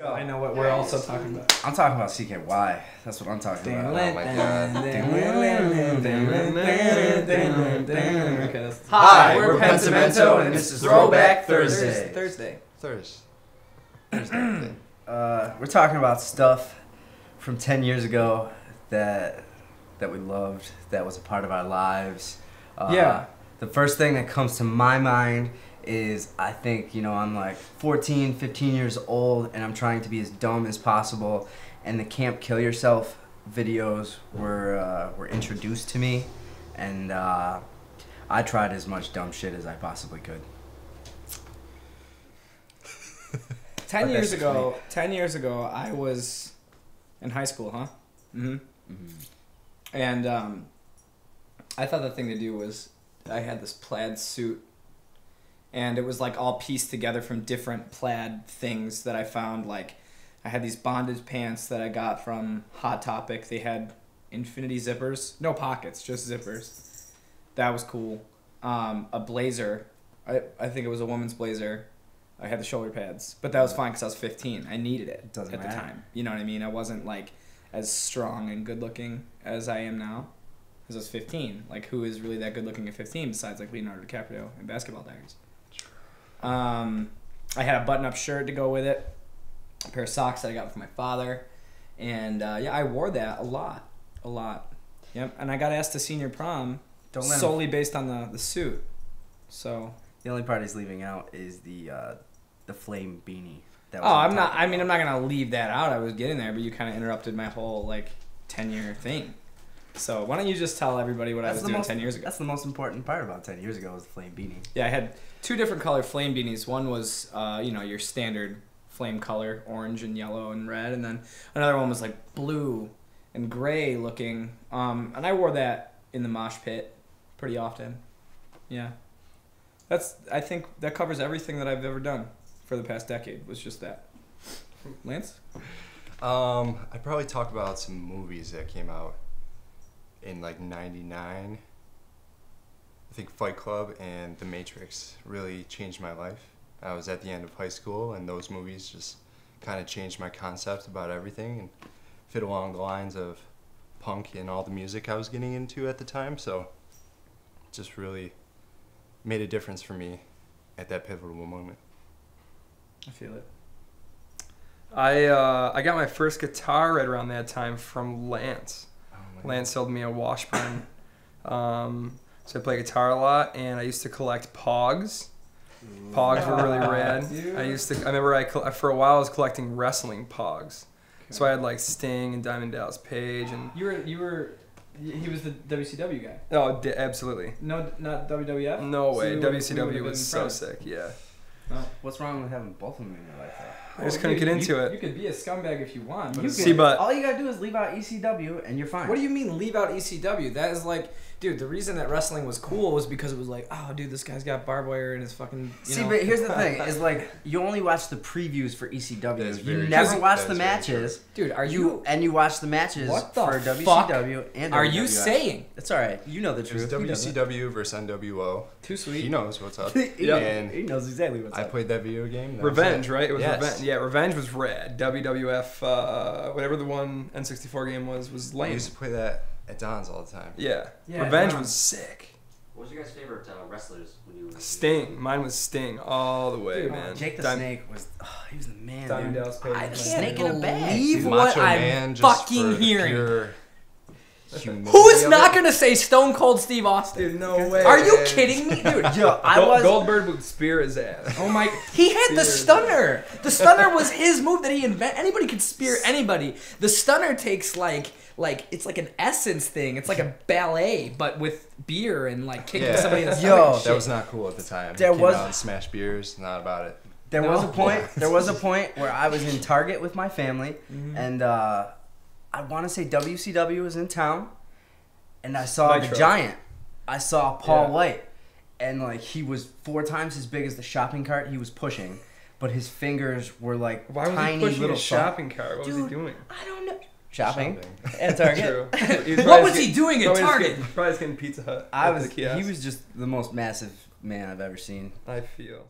I know what we're also talking about. I'm talking about CKY. That's what I'm talking about. Oh my god. Hi, we're Pentimento, and this is Throwback Thursday. Thursday. We're talking about stuff from 10 years ago that we loved, that was a part of our lives. Yeah. The first thing that comes to my mind is I think, I'm like 14, 15 years old and I'm trying to be as dumb as possible, and the Camp Kill Yourself videos were introduced to me, and I tried as much dumb shit as I possibly could. 10 years ago, I was in high school, huh? Mm-hmm. And I thought the thing to do was I had this plaid suit, and it was like all pieced together from different plaid things that I found. Like I had these bondage pants that I got from Hot Topic. They had infinity zippers, no pockets, just zippers. That was cool. A blazer. I think it was a woman's blazer. I had the shoulder pads, but that was fine because I was 15. I needed it at the time. You know what I mean? I wasn't like as strong and good looking as I am now because I was 15. Like, who is really that good looking at 15 besides like Leonardo DiCaprio in Basketball Diaries? I had a button-up shirt to go with it, a pair of socks that I got from my father, and yeah, I wore that a lot. Yep, and I got asked to senior prom solely based on the suit. So the only part he's leaving out is the flame beanie. I'm not gonna leave that out. I was getting there, but you kind of interrupted my whole like 10-year thing. So why don't you just tell everybody what I was doing 10 years ago? That's the most important part about 10 years ago was the flame beanie. Yeah, I had two different color flame beanies. One was your standard flame color, orange and yellow and red, and then another one was like blue and gray looking. And I wore that in the mosh pit pretty often. Yeah. I think that covers everything that I've ever done for the past decade, was just that. Lance? I'd probably talk about some movies that came out in like '99. I think Fight Club and The Matrix really changed my life. I was at the end of high school, and those movies just kind of changed my concept about everything and fit along the lines of punk and all the music I was getting into at the time. So just really made a difference for me at that pivotal moment. I feel it. I got my first guitar right around that time from Lance. Lance sold me a Washburn. So I play guitar a lot, and I used to collect pogs. Pogs were really rad. Dude. I remember for a while I was collecting wrestling pogs. Okay. So I had like Sting and Diamond Dallas Page, and he was the WCW guy. Oh, absolutely. No, not WWF. No way. WCW was so sick. Yeah. No. What's wrong with having both of them in your life, though? I just couldn't get into it. You could be a scumbag if you want. But all you gotta do is leave out ECW and you're fine. What do you mean leave out ECW? That is like, dude, the reason that wrestling was cool was because it was like, oh, dude, this guy's got barbed wire in his fucking. But here's the thing: is like you only watch the previews for ECW. You never watch the matches, dude. You watch the matches for WCW and WWF. Are you saying? It's all right. You know the truth. It was WCW versus NWO. Too sweet. He knows what's up. And he knows exactly what's up. I played that video game. Revenge, right? It was Revenge. Yeah, Revenge was rad. WWF, whatever the one N64 game was lame. I used to play that at Don's all the time. Yeah. Revenge was sick. What was your guys' favorite wrestlers when you were Sting. Mine was Sting all the way, man. Jake the Snake was he was the man. Diamond Dallas Page. I can't believe what I'm fucking hearing. Humility. Who is not going to say Stone Cold Steve Austin? Dude, no way. Are you kidding me? Dude, Goldberg would spear his ass. Oh my. He had the stunner. The stunner was his move that he invented. Anybody could spear anybody. The stunner takes like it's like an essence thing. It's like a ballet, but with beer and like kicking somebody in the stomach. That was not cool at the time. There came out and smashed beers. Not about it. There was a point where I was in Target with my family, and I want to say WCW was in town, and I saw the Giant. I saw Paul White, and like he was 4 times as big as the shopping cart he was pushing, but his fingers were like Why was tiny he pushing little a shopping cart? What was he doing? I don't know. Shopping at Target. What was he doing at Target? Probably getting Pizza Hut. He was just the most massive man I've ever seen. I feel.